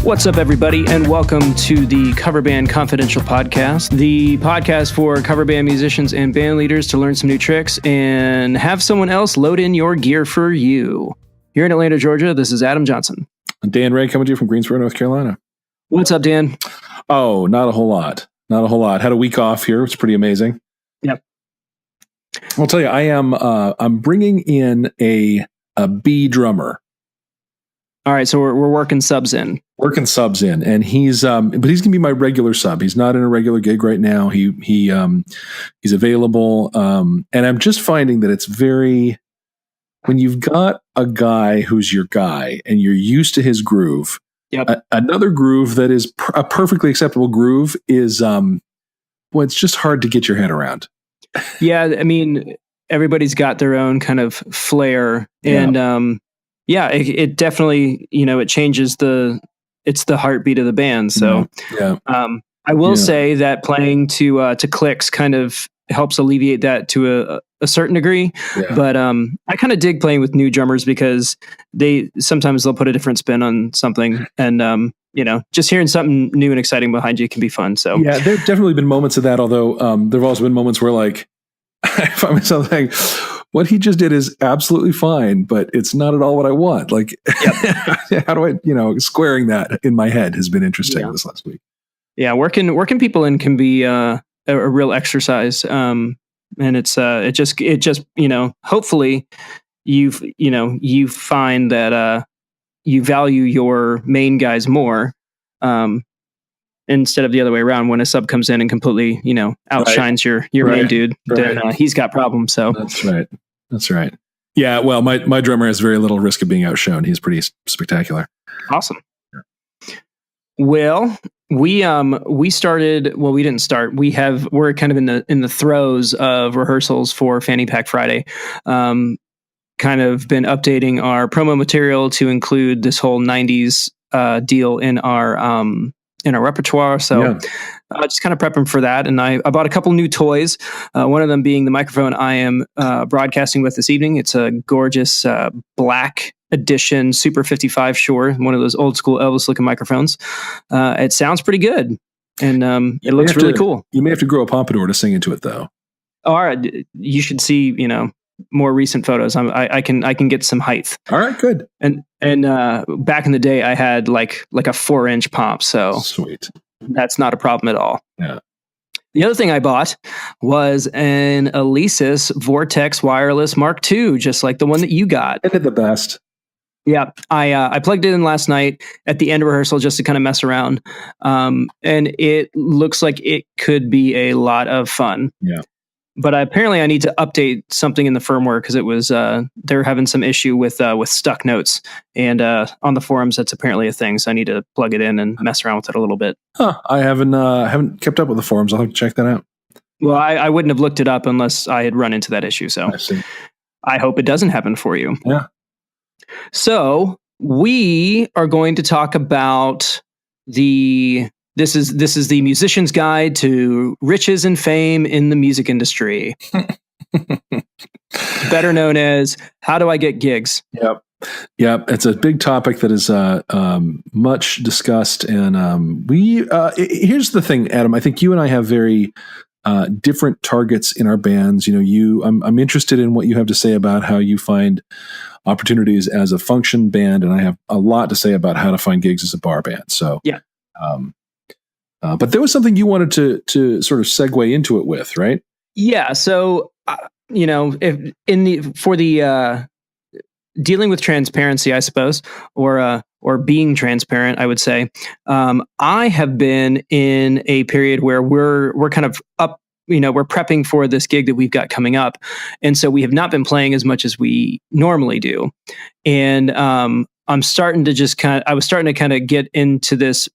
What's up, everybody, and welcome to the Cover Band Confidential podcast, the podcast for cover band musicians and band leaders to learn some new tricks and have someone else load in your gear for you. Here in Atlanta, Georgia, this is Adam Johnson. Dan Ray coming to you from Greensboro, North Carolina. What's up, Dan? Oh, not a whole lot. Had a week off here. It's pretty amazing. Yep. I'll tell you, I'm bringing in a B drummer. All right, so we're working subs in. And he's but he's gonna be my regular sub. He's not in a regular gig right now. He's available, and I'm just finding that it's very, when you've got a guy who's your guy and you're used to his groove. Yep. Another groove that is a perfectly acceptable groove is it's just hard to get your head around. Yeah, I mean, everybody's got their own kind of flair, and yeah, it definitely, it changes it's the heartbeat of the band. So I will say that playing to clicks kind of helps alleviate that to a certain degree. Yeah. But I kind of dig playing with new drummers because sometimes they'll put a different spin on something, and just hearing something new and exciting behind you can be fun. So yeah, there have definitely been moments of that, although there have also been moments where, like, I find myself saying, what he just did is absolutely fine, but it's not at all what I want. Like, how do I, squaring that in my head has been interesting this last week. Yeah, working people in can be a real exercise, and it just hopefully you find that you value your main guys more, instead of the other way around. When a sub comes in and completely outshines your main dude, then he's got problems. So that's right. Yeah, well, my drummer has very little risk of being outshone. He's pretty spectacular. Awesome. Yeah. Well, we started. Well, we didn't start. We're kind of in the throes of rehearsals for Fanny Pack Friday. Kind of been updating our promo material to include this whole '90s deal in our repertoire. So just kind of prepping for that. And I bought a couple new toys. One of them being the microphone I am broadcasting with this evening. It's a gorgeous black edition Super 55 Shure, one of those old school Elvis looking microphones. It sounds pretty good. And it looks really cool. You may have to grow a pompadour to sing into it, though. All right. You should see, more recent photos. I can get some height. All right, good. And back in the day, I had like a 4-inch pomp. So sweet. That's not a problem at all. Yeah. The other thing I bought was an Alesis Vortex Wireless Mark II, just like the one that you got. I did the best. Yeah, I plugged it in last night at the end of rehearsal just to kind of mess around, and it looks like it could be a lot of fun. Yeah. But apparently I need to update something in the firmware because it was they're having some issue with stuck notes, and on the forums that's apparently a thing. So I need to plug it in and mess around with it a little bit. I haven't kept up with the forums. I'll have to check that out. Well, I wouldn't have looked it up unless I had run into that issue. So I hope it doesn't happen for you. Yeah. So we are going to talk about This is the musician's guide to riches and fame in the music industry. Better known as how do I get gigs? Yep. It's a big topic that is much discussed, and here's the thing, Adam. I think you and I have very different targets in our bands. I'm interested in what you have to say about how you find opportunities as a function band, and I have a lot to say about how to find gigs as a bar band. So yeah. But there was something you wanted to sort of segue into it with, right? Yeah. So, for the dealing with transparency, I suppose, or being transparent, I would say, I have been in a period where we're kind of up. We're prepping for this gig that we've got coming up, and so we have not been playing as much as we normally do, and I was starting to kind of get into this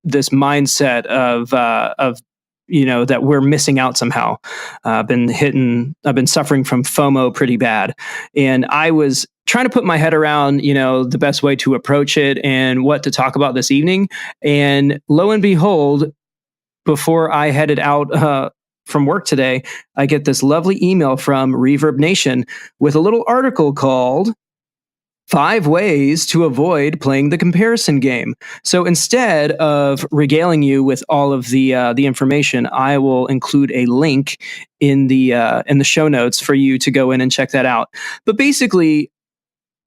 mindset of that we're missing out somehow. I've been suffering from FOMO pretty bad, and I was trying to put my head around the best way to approach it and what to talk about this evening. And lo and behold, before I headed out from work today, I get this lovely email from Reverb Nation with a little article called 5 ways to avoid playing the comparison game. So instead of regaling you with all of the information, I will include a link in the show notes for you to go in and check that out. But basically,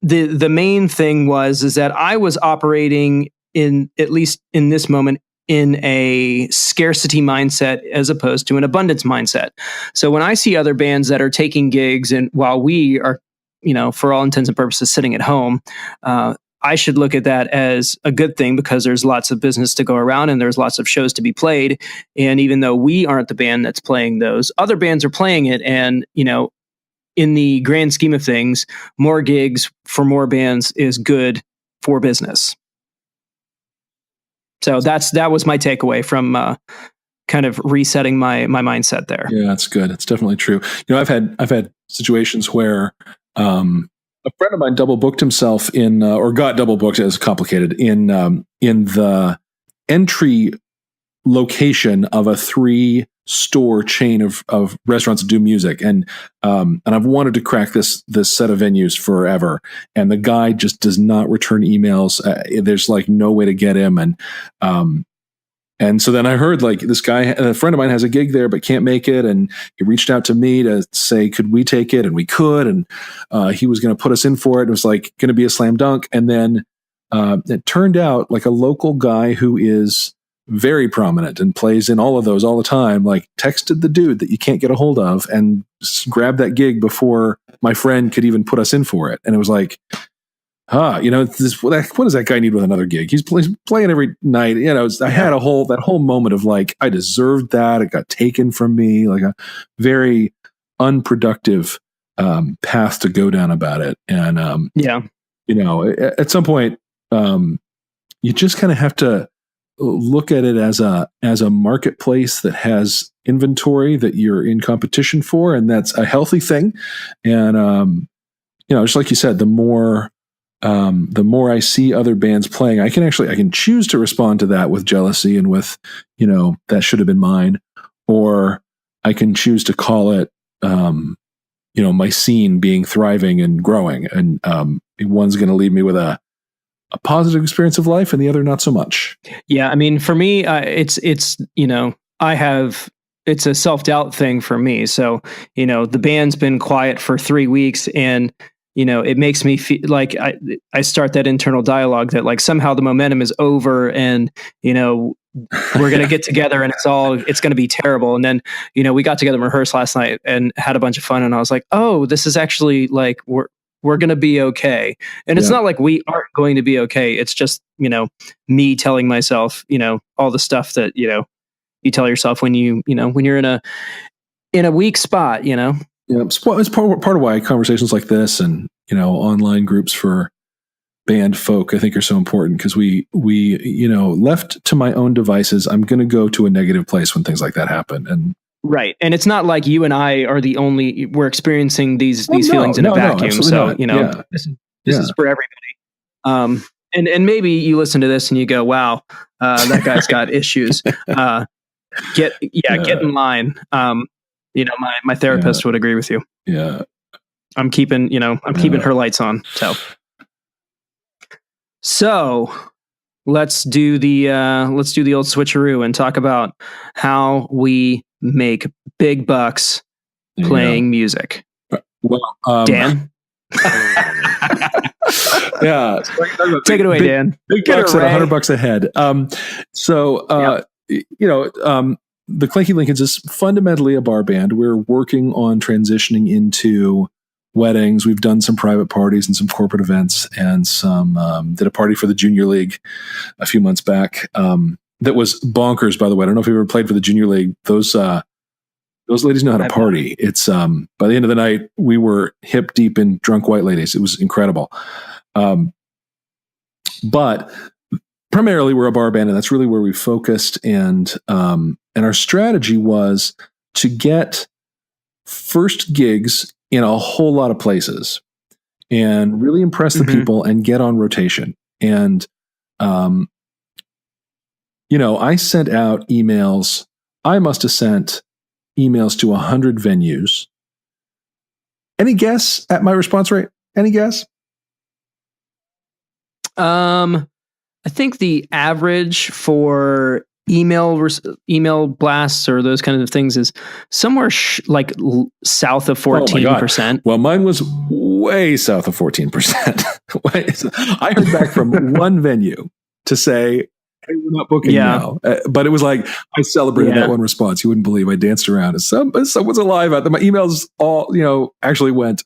the main thing is that I was operating, in at least in this moment, in a scarcity mindset as opposed to an abundance mindset. So when I see other bands that are taking gigs, and while we are, for all intents and purposes, sitting at home, I should look at that as a good thing, because there's lots of business to go around and there's lots of shows to be played. And even though we aren't the band that's playing those, other bands are playing it. And, in the grand scheme of things, more gigs for more bands is good for business. So that was my takeaway from kind of resetting my mindset there. Yeah, that's good. It's definitely true. I've had situations where a friend of mine double booked himself in, or got double booked, as complicated, in the entry location of a 3-store chain of restaurants that do music, and I've wanted to crack this set of venues forever, and the guy just does not return emails. There's like no way to get him, and so then I heard, like, this guy, a friend of mine, has a gig there but can't make it, and he reached out to me to say, could we take it? And we could, and he was going to put us in for it. It was like going to be a slam dunk, and then it turned out, like, a local guy who is very prominent and plays in all of those all the time, like, texted the dude that you can't get a hold of and grabbed that gig before my friend could even put us in for it. And it was like, what does that guy need with another gig? He's playing every night. I had that whole moment of, like, I deserved that. It got taken from me, like a very unproductive path to go down about it. And, at some point, you just kind of have to look at it as a marketplace that has inventory that you're in competition for, and that's a healthy thing. And just like you said, the more I see other bands playing, I can choose to respond to that with jealousy and with, that should have been mine, or I can choose to call it my scene being thriving and growing, and one's going to leave me with a positive experience of life, and the other not so much. Yeah, I mean, for me, it's it's a self-doubt thing for me. So, the band's been quiet for 3 weeks, and it makes me feel like I start that internal dialogue that, like, somehow the momentum is over, and we're going to get together and it's going to be terrible. And then, we got together and rehearsed last night and had a bunch of fun, and I was like, oh, this is actually, like, we're going to be okay. And it's not like we aren't going to be okay. It's just, me telling myself, all the stuff that, you tell yourself when when you're in a weak spot, Yeah. It's part of why conversations like this and, online groups for band folk, I think, are so important, because we left to my own devices, I'm going to go to a negative place when things like that happen. And right. And it's not like you and I are we're experiencing these feelings in a vacuum. So, this is for everybody. And maybe you listen to this and you go, wow, that guy's got issues. Get in line. My therapist would agree with you. Yeah. I'm keeping her lights on. So let's do the old switcheroo and talk about how we make big bucks playing music. Well, Dan. Yeah. Take it away, Dan. Big bucks at $100 a head. The Clanky Lincolns is fundamentally a bar band. We're working on transitioning into weddings. We've done some private parties and some corporate events, and did a party for the Junior League a few months back. That was bonkers, by the way. I don't know if you ever played for the Junior League. Those ladies know how to party. It's by the end of the night, we were hip deep in drunk white ladies. It was incredible. But primarily we're a bar band, and that's really where we focused. And our strategy was to get first gigs in a whole lot of places and really impress the people and get on rotation. And, I sent out emails. I must have sent emails to 100 venues. Any guess at my response rate? Any guess? I think the average for email blasts or those kinds of things is somewhere south of 14%. Well, mine was way south of 14%. I heard back from one venue to say, hey, we're not booking now. But it was like, I celebrated that one response. You wouldn't believe I danced around. Someone's alive out there. My emails all, actually went.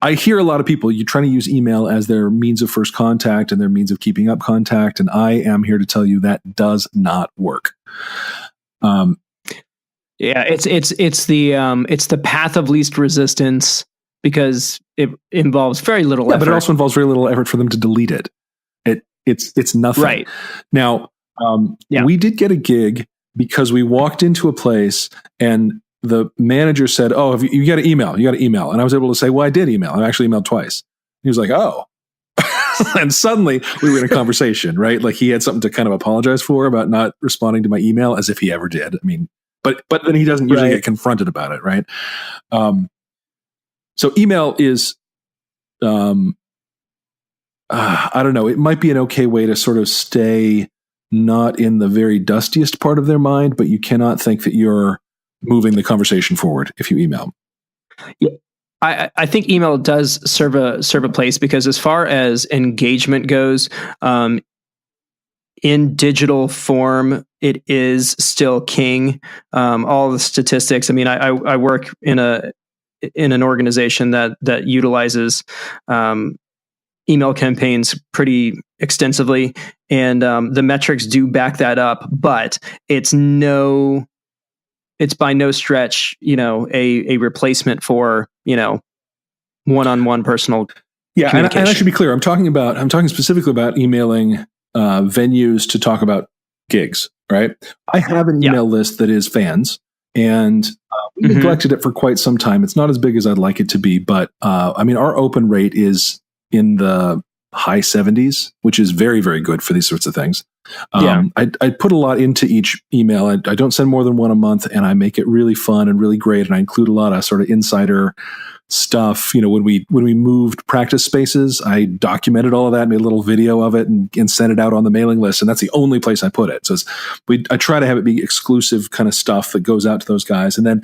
I hear a lot of people, you're trying to use email as their means of first contact and their means of keeping up contact. And I am here to tell you that does not work. It's the path of least resistance because it involves very little effort. But it also involves very little effort for them to delete it. It's nothing. Right. Now, we did get a gig because we walked into a place and the manager said, "Oh, you got to email. You got to email." And I was able to say, "Well, I did email. I actually emailed twice." He was like, "Oh." And suddenly we were in a conversation, right? Like he had something to kind of apologize for about not responding to my email, as if he ever did. I mean, but then he doesn't usually get confronted about it, right? So email is, I don't know. It might be an okay way to sort of stay not in the very dustiest part of their mind, but you cannot think that you're moving the conversation forward if you email. Yeah. I think email does serve a place because as far as engagement goes, in digital form, it is still king. All the statistics. I mean, I work in an organization that utilizes email campaigns pretty extensively, and the metrics do back that up. But it's by no stretch, a replacement for, one-on-one personal communication. And I should be clear. I'm talking specifically about emailing venues to talk about gigs, right? I have an email list that is fans, and we neglected it for quite some time. It's not as big as I'd like it to be, but I mean, our open rate is in the high 70s, which is very, very good for these sorts of things. I put a lot into each email. I don't send more than one a month, and I make it really fun and really great. And I include a lot of sort of insider stuff. When we moved practice spaces, I documented all of that, made a little video of it, and sent it out on the mailing list. And that's the only place I put it. So I try to have it be exclusive kind of stuff that goes out to those guys. And then,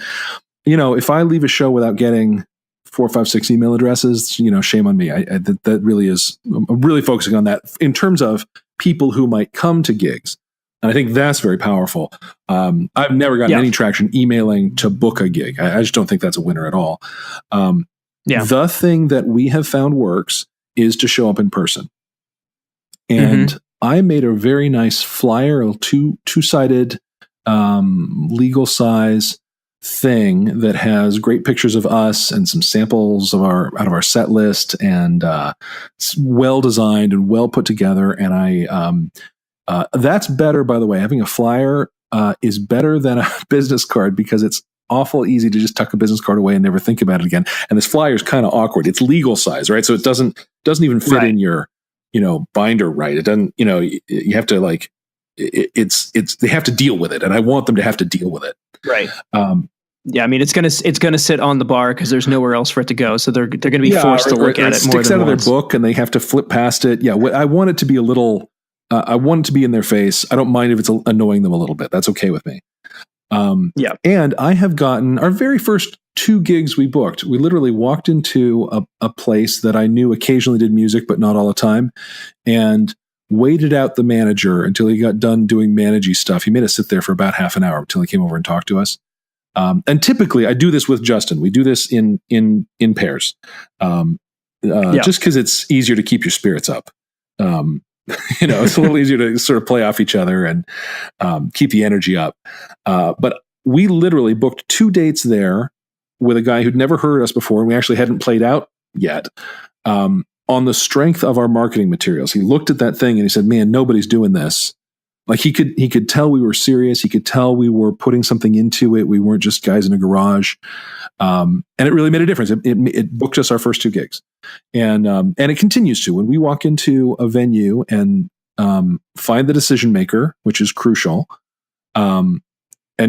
if I leave a show without getting 4, 5, 6 email addresses, shame on me. That really is, I'm really focusing on that in terms of people who might come to gigs. And I think that's very powerful. I've never gotten any traction emailing to book a gig. I just don't think that's a winner at all. The thing that we have found works is to show up in person. And I made a very nice flyer, a two-sided legal size thing that has great pictures of us and some samples of out of our set list, and it's well designed and well put together. And that's better, by the way. Having a flyer is better than a business card because it's awful easy to just tuck a business card away and never think about it again. And this flyer is kind of awkward. It's legal size, right? So it doesn't even fit in your binder right. It doesn't. You have to they have to deal with it, and I want them to have to deal with it. Right. I mean, it's gonna sit on the bar because there's nowhere else for it to go. So they're gonna be forced to look at it more than once. It sticks out of their book, and they have to flip past it. Yeah, I want it to be a little. I want it to be in their face. I don't mind if it's annoying them a little bit. That's okay with me. And I have gotten our very first 2 gigs we booked. We literally walked into a place that I knew occasionally did music, but not all the time, and waited out the manager until he got done doing managey stuff. He made us sit there for about half an hour until he came over and talked to us. And typically I do this with Justin. We do this in pairs, just because it's easier to keep your spirits up. It's a little easier to sort of play off each other and keep the energy up. But we literally booked 2 dates there with a guy who'd never heard us before, and we actually hadn't played out yet. On the strength of our marketing materials, he looked at that thing and he said, "Man, nobody's doing this." Like he could tell we were serious. He could tell we were putting something into it. We weren't just guys in a garage, and it really made a difference. It booked us our first 2 gigs, and it continues to. When we walk into a venue and find the decision maker, which is crucial, and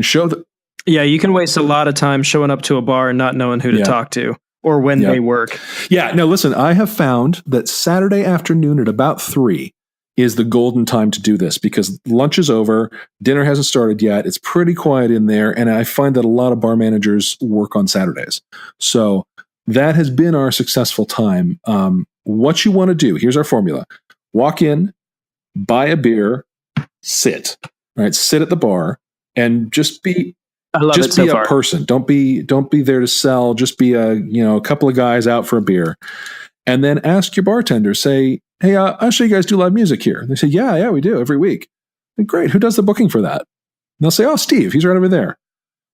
show that. Yeah, you can waste a lot of time showing up to a bar and not knowing who to talk to. or when they work. Yeah, no, listen, I have found that Saturday afternoon at about 3 is the golden time to do this because lunch is over, dinner hasn't started yet, it's pretty quiet in there, and I find that a lot of bar managers work on Saturdays. So that has been our successful time. What you want to do, here's our formula. Walk in, buy a beer, sit, right? Sit at the bar and just be a person. Don't be there to sell. Just be a couple of guys out for a beer, and then ask your bartender. Say, hey, I'm sure you guys do live music here. And they say, yeah, we do every week. And great. Who does the booking for that? And they'll say, oh, Steve. He's right over there.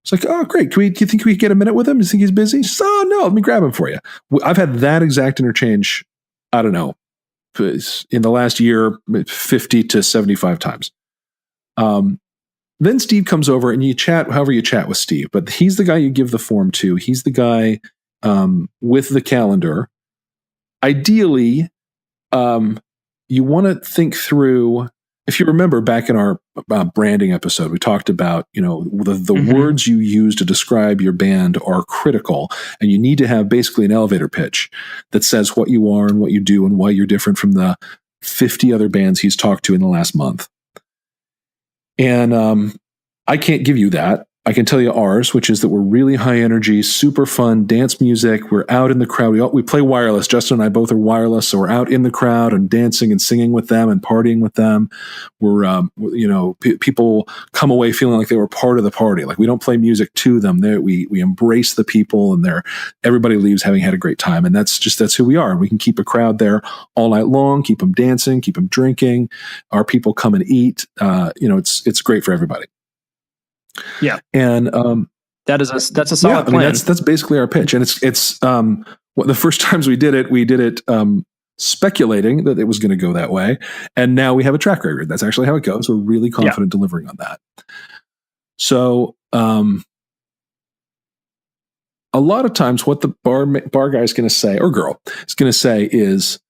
It's like, oh, great. Do you think we could get a minute with him? Do you think he's busy? Says, oh, no. Let me grab him for you. I've had that exact interchange. I don't know, in the last year, 50 to 75 times. Then Steve comes over and you chat however you chat with Steve, but he's the guy you give the form to. He's the guy with the calendar. Ideally, you want to think through, if you remember back in our branding episode, we talked about, the words you use to describe your band are critical, and you need to have basically an elevator pitch that says what you are and what you do and why you're different from the 50 other bands he's talked to in the last month. And I can't give you that. I can tell you ours, which is that we're really high energy, super fun, dance music. We're out in the crowd. We play wireless. Justin and I both are wireless, so we're out in the crowd and dancing and singing with them and partying with them. We're, people come away feeling like they were part of the party. Like we don't play music to them. We embrace the people, and everybody leaves having had a great time. And that's who we are. We can keep a crowd there all night long, keep them dancing, keep them drinking. Our people come and eat. It's great for everybody. Yeah, and that's a solid plan. That's basically our pitch, and it's the first times we did it speculating that it was going to go that way, and now we have a track record. That's actually how it goes. We're really confident delivering on that. So, a lot of times, what the bar guy is going to say, or girl is going to say, is,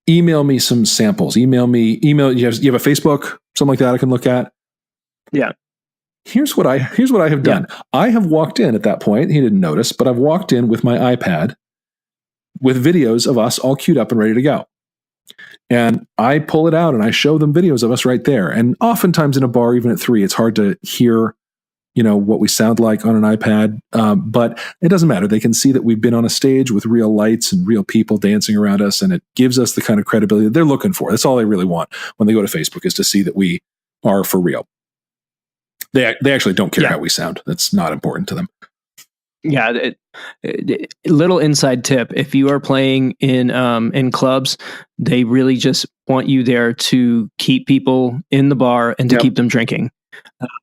email me some samples. Email. You have a Facebook, something like that I can look at. Yeah. Here's what I have done. Yeah. I have walked in at that point. He didn't notice, but I've walked in with my iPad with videos of us all queued up and ready to go. And I pull it out and I show them videos of us right there. And oftentimes in a bar, even at 3, it's hard to hear what we sound like on an iPad. But it doesn't matter. They can see that we've been on a stage with real lights and real people dancing around us. And it gives us the kind of credibility that they're looking for. That's all they really want when they go to Facebook, is to see that we are for real. They actually don't care how we sound. That's not important to them. Yeah. Little inside tip. If you are playing in clubs, they really just want you there to keep people in the bar and to keep them drinking.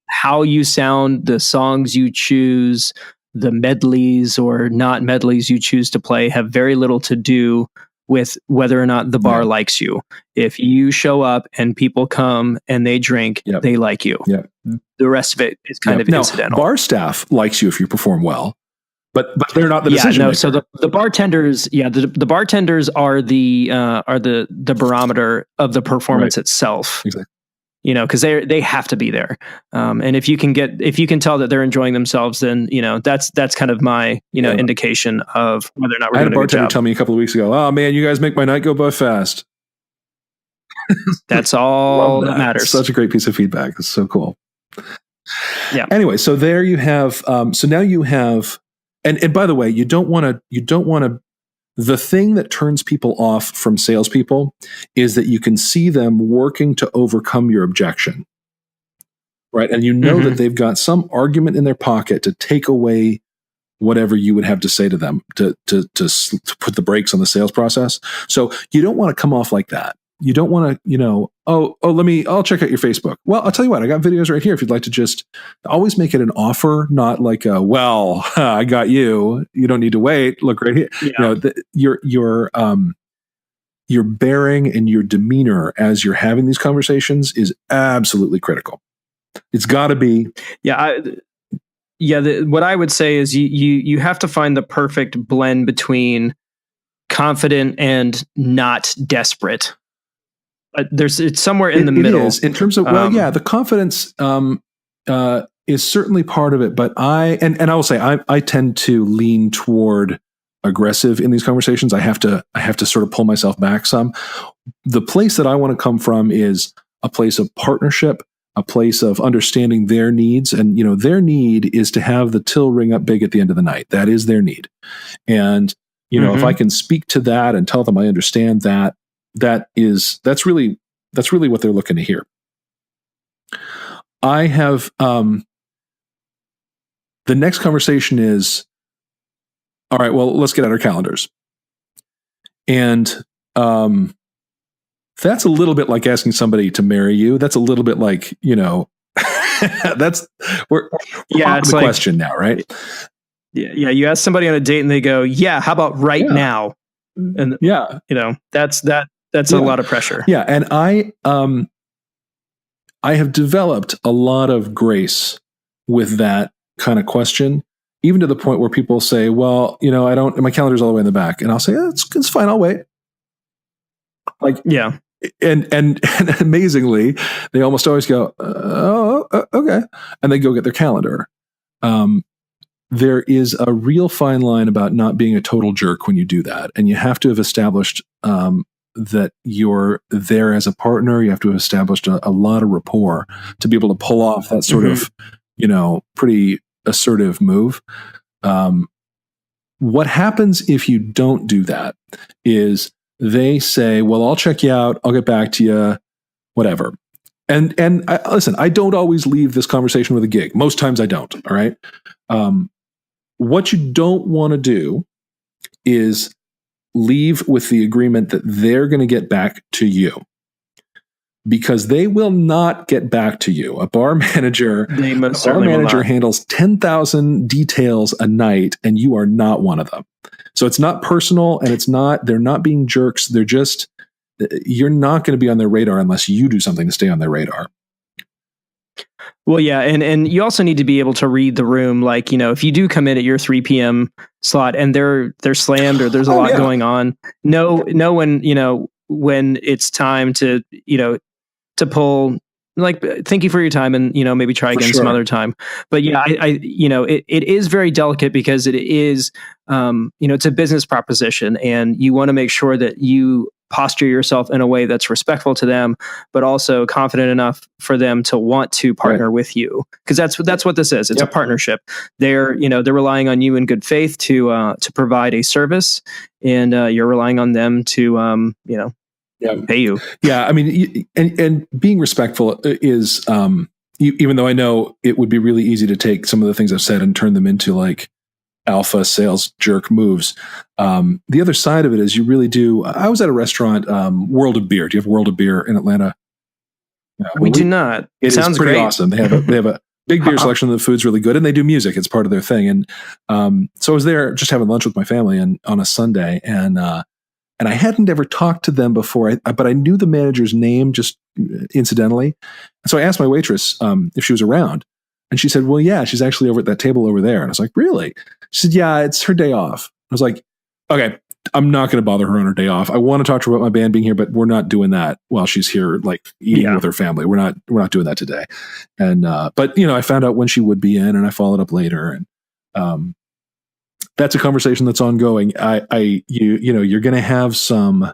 How you sound, the songs you choose, the medleys or not medleys you choose to play have very little to do with whether or not the bar likes you. If you show up and people come and they drink, they like you. Yep. The rest of it is kind of incidental. Bar staff likes you if you perform well, but they're not the decision maker. So the bartenders, the bartenders are the barometer of the performance itself. Exactly. Because they have to be there. And if you can tell that they're enjoying themselves, then that's kind of my indication of whether or not we're doing a good job. I had a bartender tell me a couple of weeks ago, "Oh man, you guys make my night go by fast." That's all that matters. It's such a great piece of feedback. It's so cool. Yeah. Anyway, so there you have. So now you have, and by the way, you don't want to. The thing that turns people off from salespeople is that you can see them working to overcome your objection, right? And that they've got some argument in their pocket to take away whatever you would have to say to them to put the brakes on the sales process. So you don't want to come off like that. You don't want to, I'll check out your Facebook. Well, I'll tell you what, I got videos right here. If you'd like to just always make it an offer, not like I got you. You don't need to wait. Look right here. Yeah. Your bearing and your demeanor as you're having these conversations is absolutely critical. It's got to be. Yeah. What I would say is you have to find the perfect blend between confident and not desperate. It's somewhere in the middle. It is, in terms of the confidence. is certainly part of it, but I will say I tend to lean toward aggressive in these conversations. I have to sort of pull myself back some. The place that I want to come from is a place of partnership, a place of understanding their needs. And, their need is to have the till ring up big at the end of the night. That is their need. And, if I can speak to that and tell them I understand that, that's really what they're looking to hear. I have, the next conversation is, all right, well, let's get out our calendars. And, that's a little bit like asking somebody to marry you. That's a little bit like, that's we're it's the like, question now, right? Yeah. You ask somebody on a date and they go, yeah, how about right now? And that's a lot of pressure. Yeah. And I have developed a lot of grace with that kind of question, even to the point where people say, well, my calendar's all the way in the back. And I'll say, it's fine. I'll wait. Like, yeah. And amazingly, they almost always go, okay. And they go get their calendar. There is a real fine line about not being a total jerk when you do that. And you have to have established that you're there as a partner. You have to have established a lot of rapport to be able to pull off that sort of, pretty assertive move. What happens if you don't do that is they say, well, I'll check you out. I'll get back to you, whatever. And listen, I don't always leave this conversation with a gig. Most times I don't. All right. What you don't want to do is leave with the agreement that they're going to get back to you, because they will not get back to you. A bar manager handles 10,000 details a night, and you are not one of them. So it's not personal, and they're not being jerks. They're just, you're not going to be on their radar unless you do something to stay on their radar. Well, yeah. And you also need to be able to read the room. Like, if you do come in at your 3 p.m. slot and they're slammed or there's a lot going on, know when it's time to pull, like, thank you for your time, and maybe try again some other time. But it is very delicate, because it is it's a business proposition, and you want to make sure that you posture yourself in a way that's respectful to them, but also confident enough for them to want to partner with you, because that's what this is. It's a partnership. They're relying on you in good faith to provide a service, and you're relying on them to pay you. Yeah, I mean, and being respectful is, even though I know it would be really easy to take some of the things I've said and turn them into like alpha sales jerk moves. The other side of it is you really do. I was at a restaurant, World of Beer. Do you have World of Beer in Atlanta? We do not. It sounds pretty awesome. They have a big beer selection. The food's really good, and they do music. It's part of their thing. And so I was there just having lunch with my family and on a Sunday, and I hadn't ever talked to them before, but I knew the manager's name just incidentally. And so I asked my waitress if she was around. And she said, well, yeah, she's actually over at that table over there. And I was like, really? She said, yeah, it's her day off. I was like, okay, I'm not going to bother her on her day off. I want to talk to her about my band being here, but we're not doing that while she's here, like eating with her family. We're not doing that today. And, but I found out when she would be in, and I followed up later. And, that's a conversation that's ongoing. You're going to have some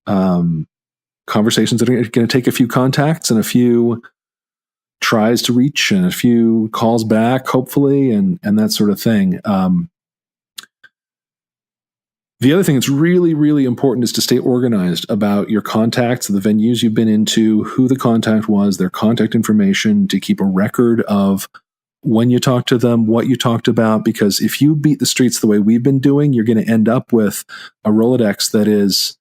conversations that are going to take a few contacts and a few tries to reach and a few calls back, hopefully, and that sort of thing. The other thing that's really, really important is to stay organized about your contacts, the venues you've been into, who the contact was, their contact information, to keep a record of when you talk to them, what you talked about, because if you beat the streets the way we've been doing, you're going to end up with a Rolodex that is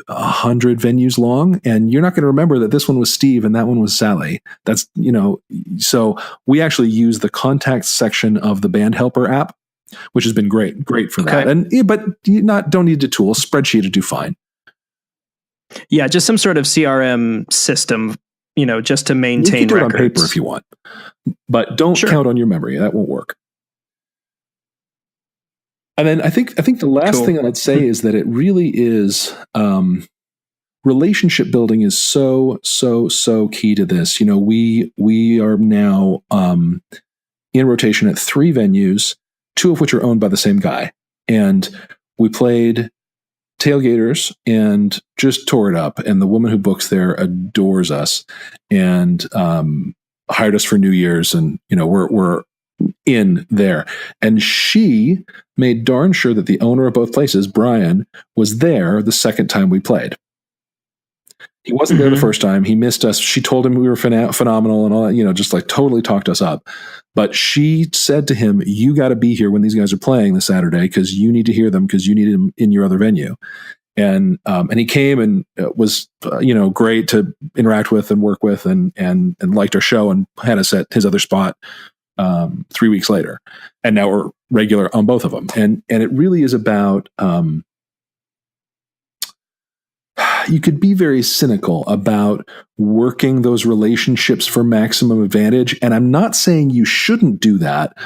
100 venues long, and you're not going to remember that this one was Steve and that one was Sally. That's, so we actually use the contacts section of the Band Helper app, which has been great for that. And, but you don't need a tool, spreadsheet to do fine. Yeah. Just some sort of CRM system, just to maintain you can do records. It on paper if you want, but don't count on your memory. That won't work. And then I think the last thing I'd say is that it really is relationship building is so key to this. We are now in rotation at 3 venues, 2 of which are owned by the same guy, and we played Tailgaters and just tore it up. And the woman who books there adores us and hired us for New Year's, and we're in there. And she made darn sure that the owner of both places, Brian, was there the second time we played. He wasn't there the first time. He missed us. She told him we were phenomenal and all that, just like totally talked us up. But she said to him, you got to be here when these guys are playing this Saturday because you need to hear them because you need them in your other venue. And he came and was, great to interact with and work with and liked our show and had us at his other spot 3 weeks later. And now we're regular on both of them. And it really is about, you could be very cynical about working those relationships for maximum advantage. And I'm not saying you shouldn't do that,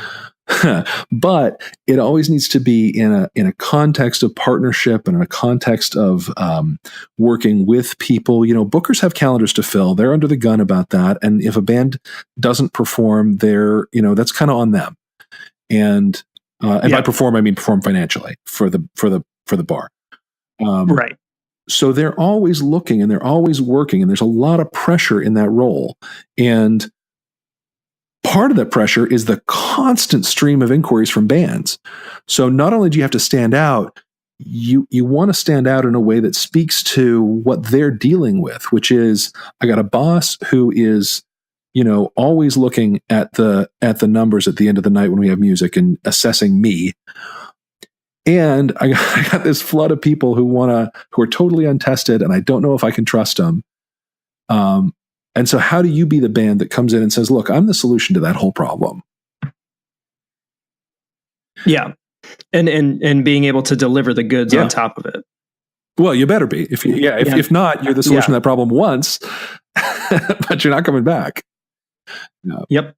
but it always needs to be in a context of partnership and in a context of working with people. Bookers have calendars to fill. They're under the gun about that. And if a band doesn't perform, that's kind of on them. And by perform, I mean perform financially for the bar. Right. So they're always looking and they're always working, and there's a lot of pressure in that role. And part of that pressure is the constant stream of inquiries from bands. So not only do you have to stand out, you want to stand out in a way that speaks to what they're dealing with, which is, I got a boss who is, always looking at the numbers at the end of the night when we have music and assessing me. And I got this flood of people who are totally untested, and I don't know if I can trust them. And so how do you be the band that comes in and says, look, I'm the solution to that whole problem? Yeah. And being able to deliver the goods on top of it. Well, you better be. If not, you're the solution to that problem once, but you're not coming back. No. Yep.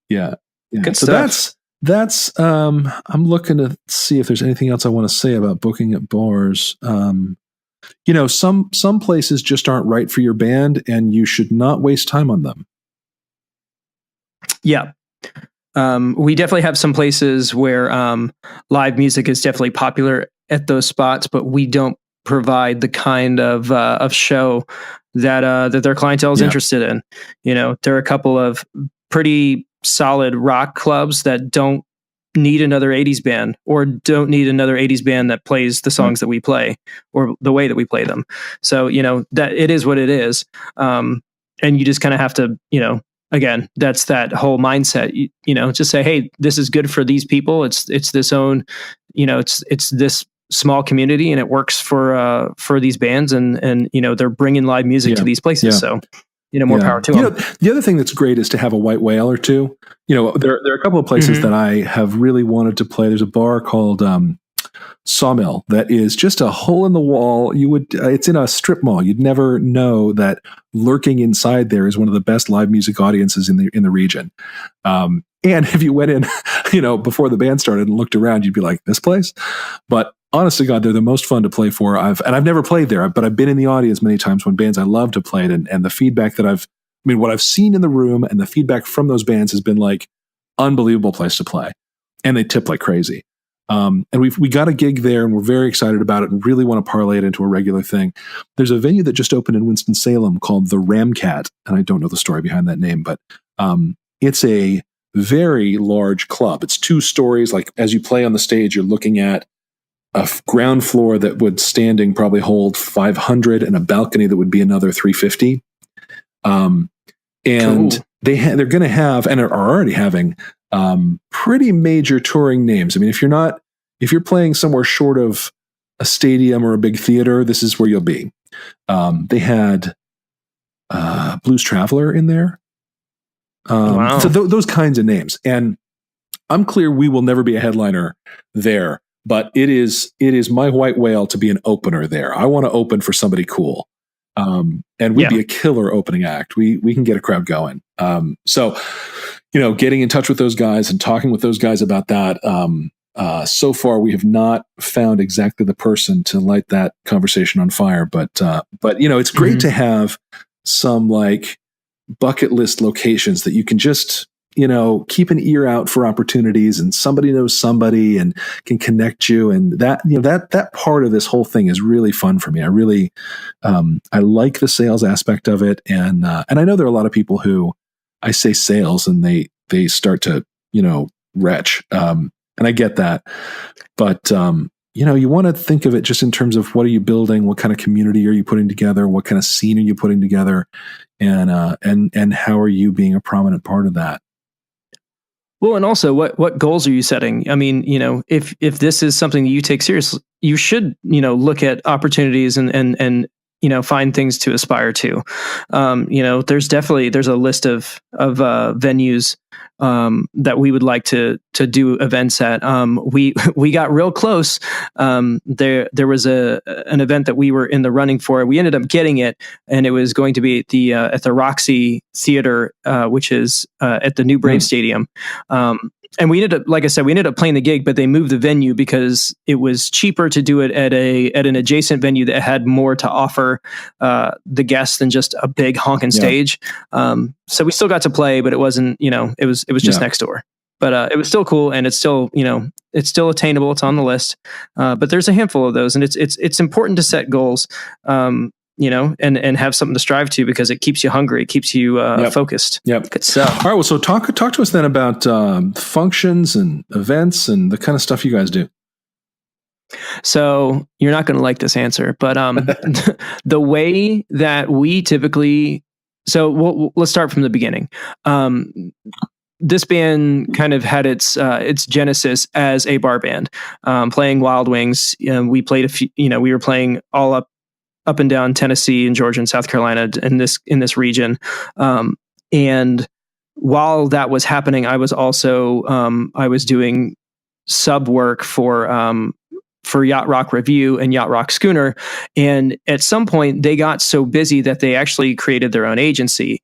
Yeah. Good so stuff. That's I'm looking to see if there's anything else I want to say about booking at bars. Some places just aren't right for your band, and you should not waste time on them. Yeah. We definitely have some places where live music is definitely popular at those spots, but we don't provide the kind of show that their clientele is interested in. There are a couple of pretty solid rock clubs that don't need another 80s band, or don't need another 80s band that plays the songs that we play or the way that we play them. So, that it is what it is. And you just kind of have to, again, that's that whole mindset, just say, hey, this is good for these people. It's this own, it's this small community, and it works for these bands, and they're bringing live music to these places. So, more power to them. The other thing that's great is to have a white whale or two. There are a couple of places that I have really wanted to play. There's a bar called Sawmill that is just a hole in the wall. It's in a strip mall. You'd never know that lurking inside there is one of the best live music audiences in the region. And if you went in, before the band started and looked around, you'd be like, this place? But honest to God, they're the most fun to play for. I've never played there, but I've been in the audience many times when bands I love to play it, and the feedback that what I've seen in the room and the feedback from those bands has been like unbelievable place to play, and they tip like crazy. And we got a gig there, and we're very excited about it, and really want to parlay it into a regular thing. There's a venue that just opened in Winston-Salem called the Ramcat, and I don't know the story behind that name, but it's a very large club. It's 2 stories. Like, as you play on the stage, you're looking at a ground floor that would standing probably hold 500, and a balcony that would be another 350. And cool. They're going to have, and are already having, pretty major touring names. I mean, if you're playing somewhere short of a stadium or a big theater, this is where you'll be. They had Blues Traveler in there. Wow. So those kinds of names. And I'm clear we will never be a headliner there, but it is my white whale to be an opener there. I want to open for somebody cool. And we'd be a killer opening act. We can get a crowd going. So, getting in touch with those guys and talking with those guys about that, So far, we have not found exactly the person to light that conversation on fire. But it's great to have some like bucket list locations that you can just keep an ear out for opportunities, and somebody knows somebody and can connect you. And that part of this whole thing is really fun for me. I really I like the sales aspect of it, and I know there are a lot of people who I say sales and they start to retch. And I get that, but you want to think of it just in terms of what are you building, what kind of community are you putting together, what kind of scene are you putting together, and how are you being a prominent part of that. Well, and also, what goals are you setting? I mean, if this is something that you take seriously, you should look at opportunities and find things to aspire to. There's a list of venues that we would like to do events at. We got real close. There was an event that we were in the running for. We ended up getting it, and it was going to be at the Roxy Theater, which is at the new Brave Stadium. And we ended up, like I said, playing the gig, but they moved the venue because it was cheaper to do it at an adjacent venue that had more to offer the guests than just a big honking stage. So we still got to play, but it wasn't, it was just next door. But it was still cool, and it's still attainable. It's on the list. But there's a handful of those, and it's important to set goals. And have something to strive to, because it keeps you hungry. It keeps you focused. Yep. Good stuff. All right. Well, so talk to us then about functions and events and the kind of stuff you guys do. So you're not going to like this answer, but the way that we typically, let's start from the beginning. This band kind of had its genesis as a bar band, playing Wild Wings. We played a few. We were playing all up and down Tennessee and Georgia and South Carolina in this region. And while that was happening, I was also I was doing sub work for Yacht Rock Review and Yacht Rock Schooner. And at some point, they got so busy that they actually created their own agency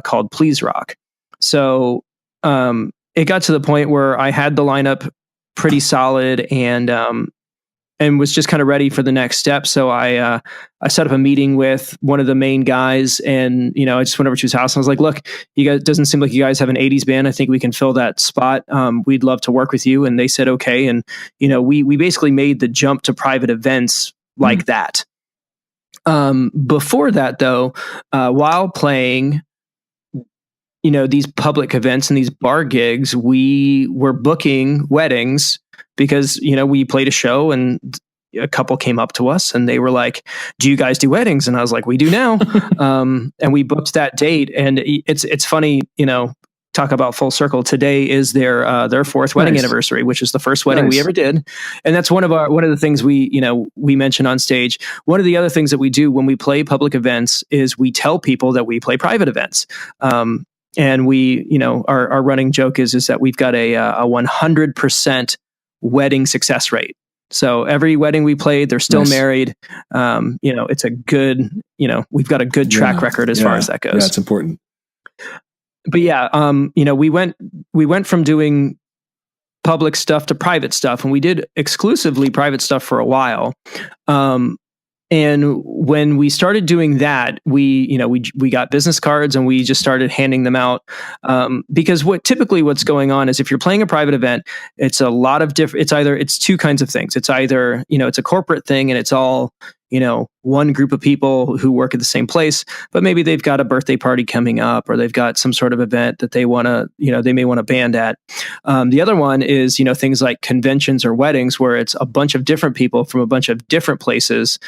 called Please Rock. So it got to the point where I had the lineup pretty solid and was just kind of ready for the next step. So I set up a meeting with one of the main guys, and I just went over to his house and I was like, "Look, you guys, doesn't seem like you guys have an '80s band. I think we can fill that spot. We'd love to work with you." And they said okay. And we basically made the jump to private events like that. Before that, though, while playing these public events and these bar gigs, we were booking weddings because, we played a show and a couple came up to us and they were like, "Do you guys do weddings?" And I was like, "We do now." And we booked that date. And it's funny, talk about full circle. Today is their fourth wedding anniversary, which is the first wedding we ever did. And that's one of the things we mention on stage. One of the other things that we do when we play public events is we tell people that we play private events. And we, our running joke is that we've got a 100% wedding success rate. So every wedding we played, they're still married. It's a good, we've got a good track record as far as that goes. Yeah, it's important. But we went from doing public stuff to private stuff, and we did exclusively private stuff for a while. And when we started doing that, we got business cards and we just started handing them out. Because what's going on is if you're playing a private event, it's a lot of it's two kinds of things. It's either, it's a corporate thing and it's all, one group of people who work at the same place, but maybe they've got a birthday party coming up or they've got some sort of event that they want to, they may want to band at. The other one is, things like conventions or weddings where it's a bunch of different people from a bunch of different places.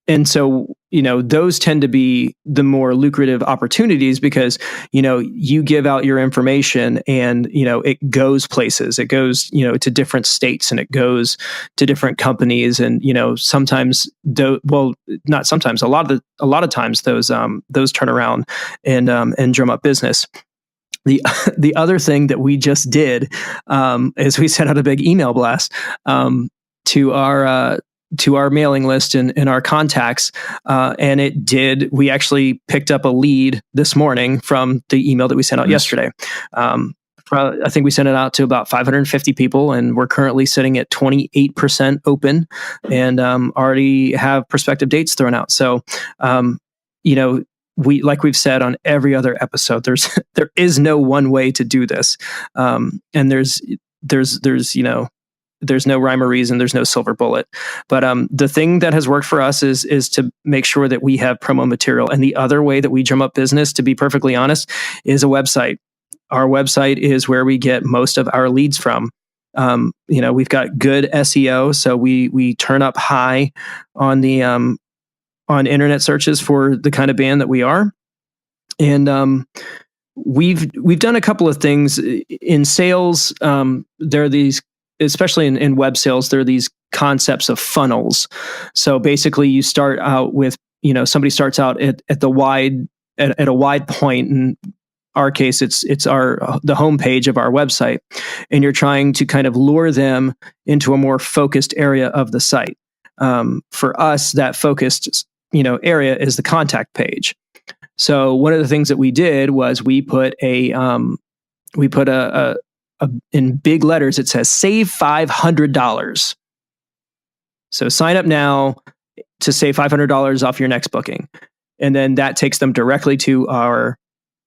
And so, those tend to be the more lucrative opportunities because, you give out your information and, it goes places, it goes, to different states and it goes to different companies. And, sometimes, not sometimes, a lot of times those turn around and drum up business. The other thing that we just did is we sent out a big email blast to our mailing list and our contacts. And we actually picked up a lead this morning from the email that we sent out yesterday. I think we sent it out to about 550 people, and we're currently sitting at 28% open, and already have prospective dates thrown out. So, like we've said on every other episode, there is no one way to do this, and there's no rhyme or reason. There's no silver bullet. But the thing that has worked for us is to make sure that we have promo material. And the other way that we drum up business, to be perfectly honest, is a website. Our website is where we get most of our leads from. We've got good SEO, so we turn up high on the on internet searches for the kind of band that we are. And we've done a couple of things in sales. There are these, especially in web sales, there are these concepts of funnels. So basically you start out with, somebody starts out at a wide point. In our case, it's the homepage of our website, and you're trying to kind of lure them into a more focused area of the site. For us, that focused, area is the contact page. So one of the things that we did was we put in big letters, it says save $500. So sign up now to save $500 off your next booking. And then that takes them directly to our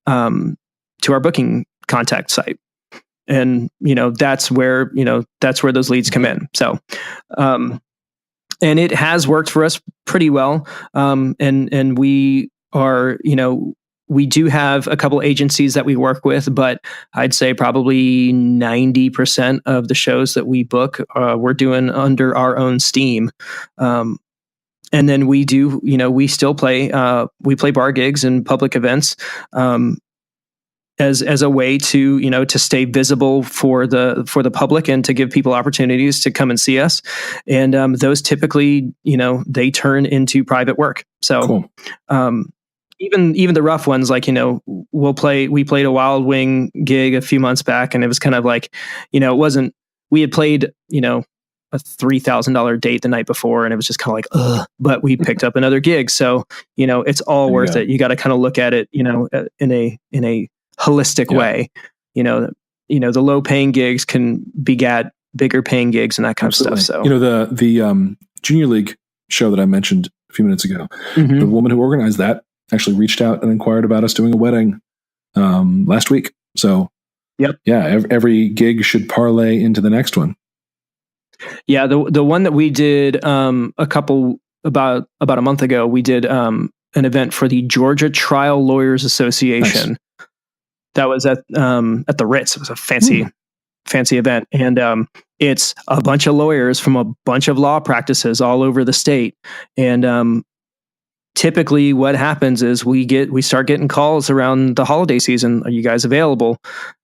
booking contact site. And, that's where those leads come in. So, and it has worked for us pretty well. And we are, we do have a couple agencies that we work with, but I'd say probably 90% of the shows that we book, we're doing under our own steam. And then we do, we still play, we play bar gigs and public events, as a way to, to stay visible for the public and to give people opportunities to come and see us. And, those typically, they turn into private work. So, cool. Even the rough ones, like, we played a Wild Wing gig a few months back, and it was kind of like, we had played, a $3,000 date the night before, and it was just kind of like, ugh, but we picked up another gig. So, it's all worth it. You got to kind of look at it, in a holistic way. The low paying gigs can begat bigger paying gigs and that kind of stuff. So, the Junior League show that I mentioned a few minutes ago, the woman who organized that actually reached out and inquired about us doing a wedding last week. So, yep. Yeah, every gig should parlay into the next one. Yeah, the one that we did about a month ago, we did an event for the Georgia Trial Lawyers Association. Nice. That was at the Ritz. It was a fancy event, and it's a bunch of lawyers from a bunch of law practices all over the state. And typically what happens is we start getting calls around the holiday season. Are you guys available?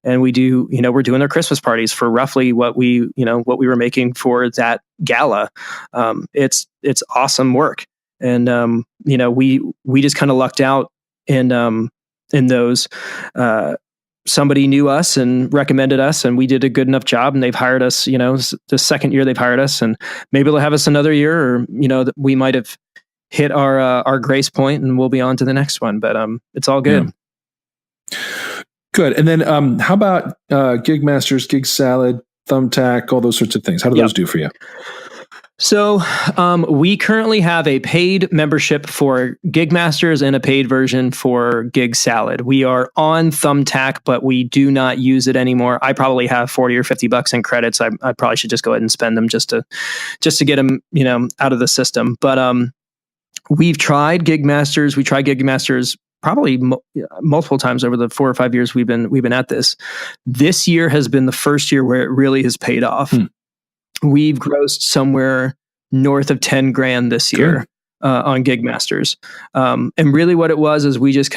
And we do, we're doing their Christmas parties for roughly what we were making for that gala. It's awesome work. And, we just kind of lucked out in those, somebody knew us and recommended us, and we did a good enough job, and they've hired us, the second year they've hired us, and maybe they'll have us another year, or, that we might have hit our grace point, and we'll be on to the next one. But it's all good. Yeah. Good. And then how about GigMasters, Gig Salad, Thumbtack, all those sorts of things? How do those do for you? So we currently have a paid membership for GigMasters and a paid version for Gig Salad. We are on Thumbtack, but we do not use it anymore. I probably have $40 or $50 in credits. I probably should just go ahead and spend them just to get them, out of the system. But we've tried GigMasters. We tried GigMasters probably multiple times over the 4 or 5 years we've been at this. This year has been the first year where it really has paid off. We've grossed somewhere north of 10 grand this year on GigMasters. And really what it was is we just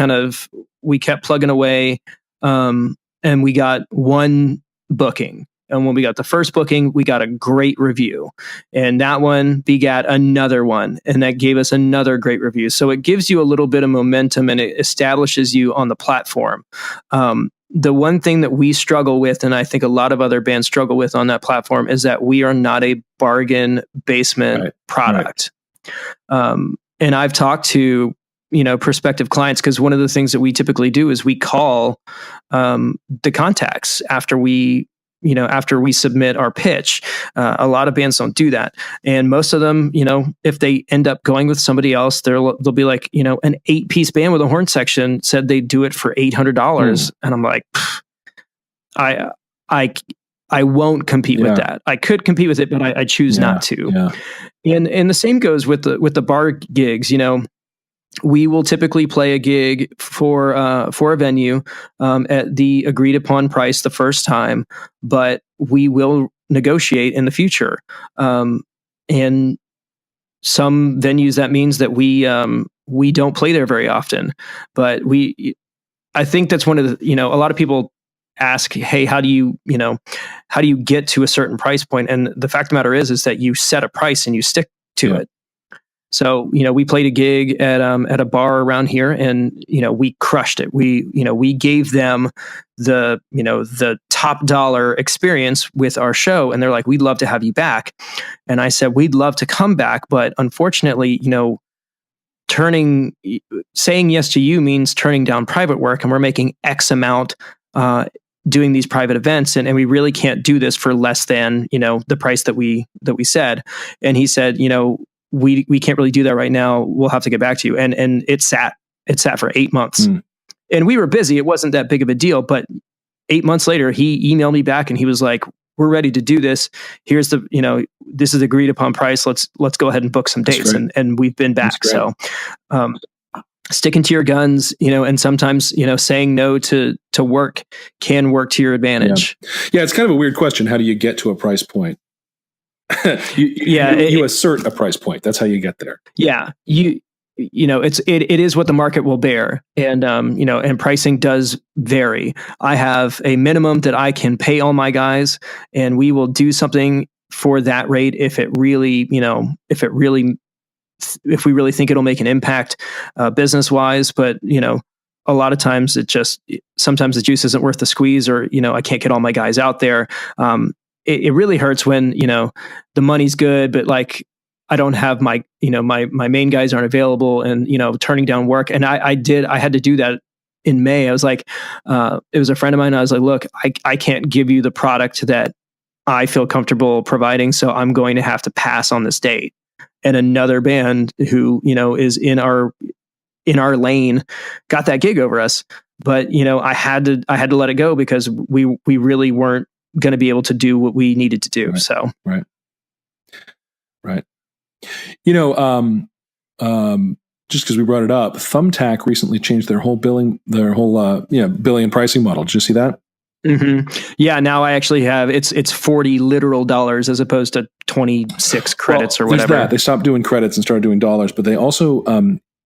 we kept plugging away, and we got one booking. And when we got the first booking, we got a great review. And that one begat another one. And that gave us another great review. So it gives you a little bit of momentum, and it establishes you on the platform. The one thing that we struggle with, and I think a lot of other bands struggle with on that platform, is that we are not a bargain basement product. Right. And I've talked to, prospective clients, because one of the things that we typically do is we call the contacts after we submit our pitch. A lot of bands don't do that. And most of them, if they end up going with somebody else, they'll be like, an 8-piece band with a horn section said they'd do it for $800. And I'm like, I won't compete with that. I could compete with it, but I choose not to. Yeah. And the same goes with the bar gigs. We will typically play a gig for a venue at the agreed upon price the first time, but we will negotiate in the future. And some venues, that means that we don't play there very often, but I think that's one of the, a lot of people ask, hey, how do you get to a certain price point? And the fact of the matter is that you set a price and you stick to it. So, we played a gig at a bar around here, and, we crushed it. We gave them the top dollar experience with our show, and they're like, we'd love to have you back. And I said, we'd love to come back, but unfortunately, saying yes to you means turning down private work, and we're making X amount doing these private events, and we really can't do this for less than the price that we said. And he said, we can't really do that right now. We'll have to get back to you. And it sat for 8 months, and we were busy. It wasn't that big of a deal, but 8 months later, he emailed me back and he was like, we're ready to do this. Here's this is agreed upon price. Let's go ahead and book some dates. And we've been back. So, sticking to your guns, and sometimes, saying no to work can work to your advantage. Yeah. It's kind of a weird question. How do you get to a price point? You assert a price point. That's how you get there. Yeah. It is what the market will bear. And, and pricing does vary. I have a minimum that I can pay all my guys, and we will do something for that rate if we really think it'll make an impact business wise. But, a lot of times sometimes the juice isn't worth the squeeze, or, I can't get all my guys out there. It really hurts when, the money's good, but like, I don't have my main guys aren't available, and, turning down work. And I had to do that in May. I was like, it was a friend of mine. I was like, look, I can't give you the product that I feel comfortable providing. So I'm going to have to pass on this date. And another band who, is in our lane got that gig over us. But, I had to let it go because we really weren't going to be able to do what we needed to do. Right. So, right. Just because we brought it up, Thumbtack recently changed their whole billing and pricing model. Did you see that? Mm-hmm. Yeah. Now I actually have, it's 40 literal dollars as opposed to 26 credits or whatever. That. They stopped doing credits and started doing dollars, but they also,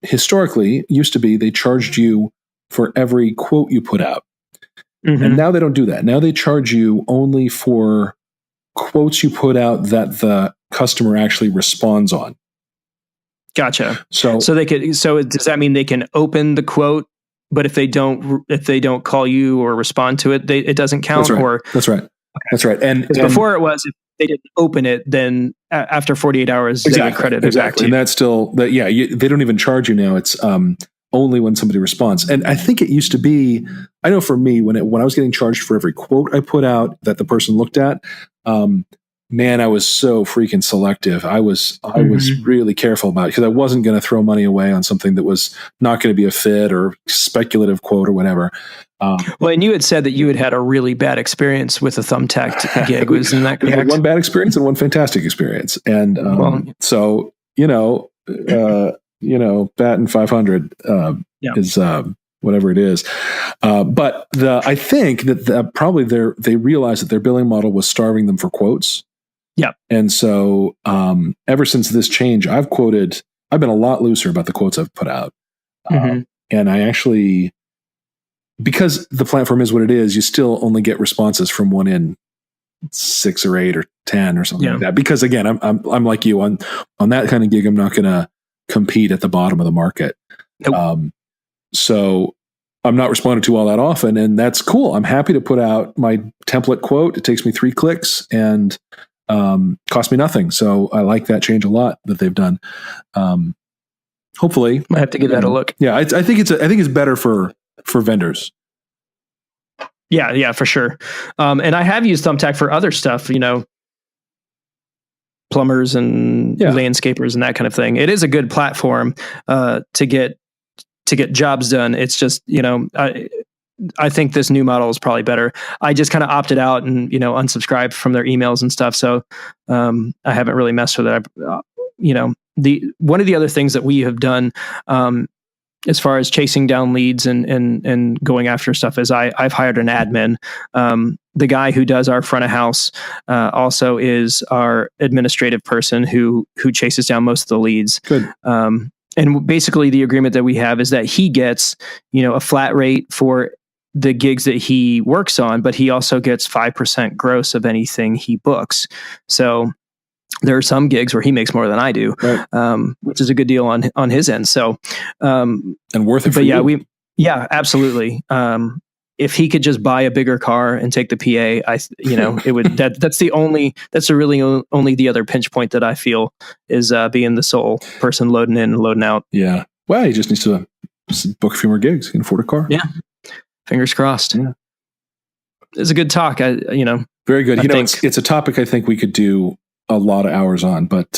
historically used to be, they charged you for every quote you put out. Mm-hmm. And now they don't do that. Now they charge you only for quotes you put out that the customer actually responds on. Gotcha. So does that mean they can open the quote, but if they don't call you or respond to it, it doesn't count? That's right. That's right. And before it was, if they didn't open it, then after 48 hours, they get credit. Exactly. And that's still that. Yeah. They don't even charge you now. It's only when somebody responds. And I think it used to be, I know for me, when I was getting charged for every quote I put out that the person looked at, man, I was so freaking selective. I was really careful about it because I wasn't going to throw money away on something that was not going to be a fit or speculative quote or whatever. Well, and you had said that you had a really bad experience with a Thumbtack gig. Wasn't that correct? We had one bad experience and one fantastic experience. And batting 500 is whatever it is. But I think that probably they realized that their billing model was starving them for quotes. Yeah. And so ever since this change, I've been a lot looser about the quotes I've put out. And I actually, because the platform is what it is, you still only get responses from 1 in 6 or 8 or 10 or something like that. Because again, I'm like you on that kind of gig. I'm not going to compete at the bottom of the market. Nope. So I'm not responding to all that often, and that's cool. I'm happy to put out my template quote. It takes me 3 clicks and costs me nothing. So I like that change a lot that they've done. Hopefully, I have to give that a look. Yeah, I think it's better for vendors. Yeah, for sure. And I have used Thumbtack for other stuff, plumbers and landscapers and that kind of thing. It is a good platform to get jobs done. It's just, I think this new model is probably better. I just kind of opted out and, unsubscribed from their emails and stuff. So I haven't really messed with it. One of the other things that we have done as far as chasing down leads and going after stuff is I've hired an admin. The guy who does our front of house also is our administrative person who chases down most of the leads. Good. And basically the agreement that we have is that he gets, a flat rate for the gigs that he works on, but he also gets 5% gross of anything he books. So there are some gigs where he makes more than I do, right. Which is a good deal on his end. So, and worth it for you. Absolutely. If he could just buy a bigger car and take the PA, it would, that's really only the other pinch point that I feel is being the sole person loading in and loading out. Yeah. Well, he just needs to book a few more gigs. He can afford a car. Yeah. Fingers crossed. Yeah. It's a good talk. Very good. It's a topic I think we could do a lot of hours on, but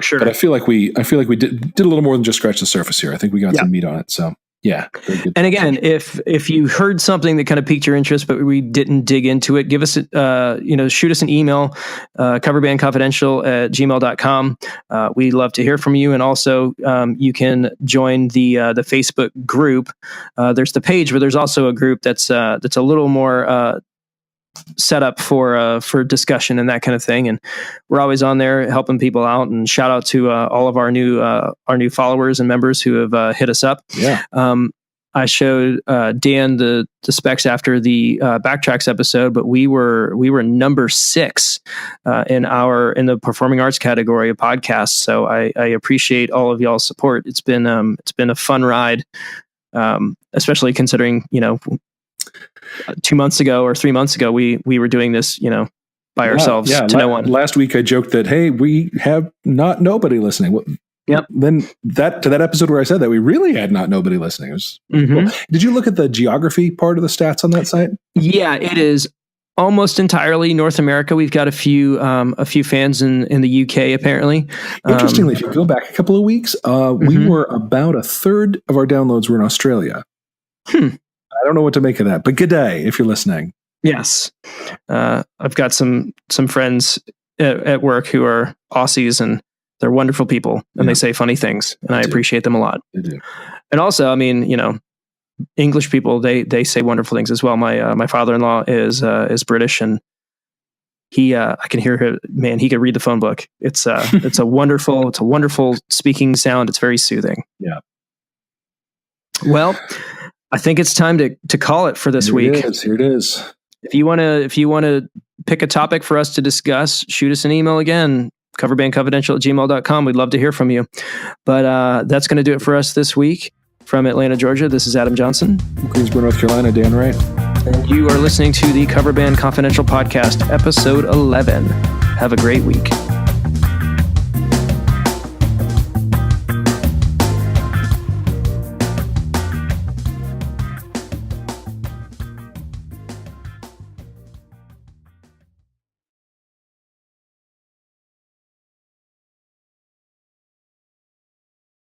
sure. But I feel like we did a little more than just scratch the surface here. I think we got some meat on it. So yeah. Very good. And again, if you heard something that kind of piqued your interest, but we didn't dig into it, give us shoot us an email, coverbandconfidential@gmail.com. We'd love to hear from you. And also you can join the Facebook group. There's the page, but there's also a group that's a little more set up for discussion and that kind of thing. And we're always on there helping people out, and shout out to all of our new followers and members who have hit us up. Yeah. I showed Dan the specs after the Backtracks episode, but we were number 6 in the performing arts category of podcasts. So I appreciate all of y'all's support. It's been a fun ride, especially considering, 2 months ago or 3 months ago, we were doing this, by ourselves to no one. Last week I joked that, hey, we have nobody listening. Yep. Then that episode where I said that, we really had nobody listening. It was cool. Did you look at the geography part of the stats on that site? Yeah, it is almost entirely North America. We've got a few fans in the UK apparently. Interestingly, if you go back a couple of weeks, we were about a third of our downloads were in Australia. I don't know what to make of that, but good day if you're listening. Yes. I've got some friends at work who are Aussies, and they're wonderful people, and they say funny things, and I appreciate them a lot. They do. And also, English people, they say wonderful things as well. My father-in-law is British, and I can hear him, man, he could read the phone book. It's a wonderful speaking sound. It's very soothing. Yeah. Well, I think it's time to call it for this week. Here it is. If you want to pick a topic for us to discuss, shoot us an email again, coverbandconfidential@gmail.com. We'd love to hear from you. But that's going to do it for us this week. From Atlanta, Georgia, this is Adam Johnson. From Greensboro, North Carolina, Dan Ray. And you are listening to the Cover Band Confidential Podcast, episode 11. Have a great week.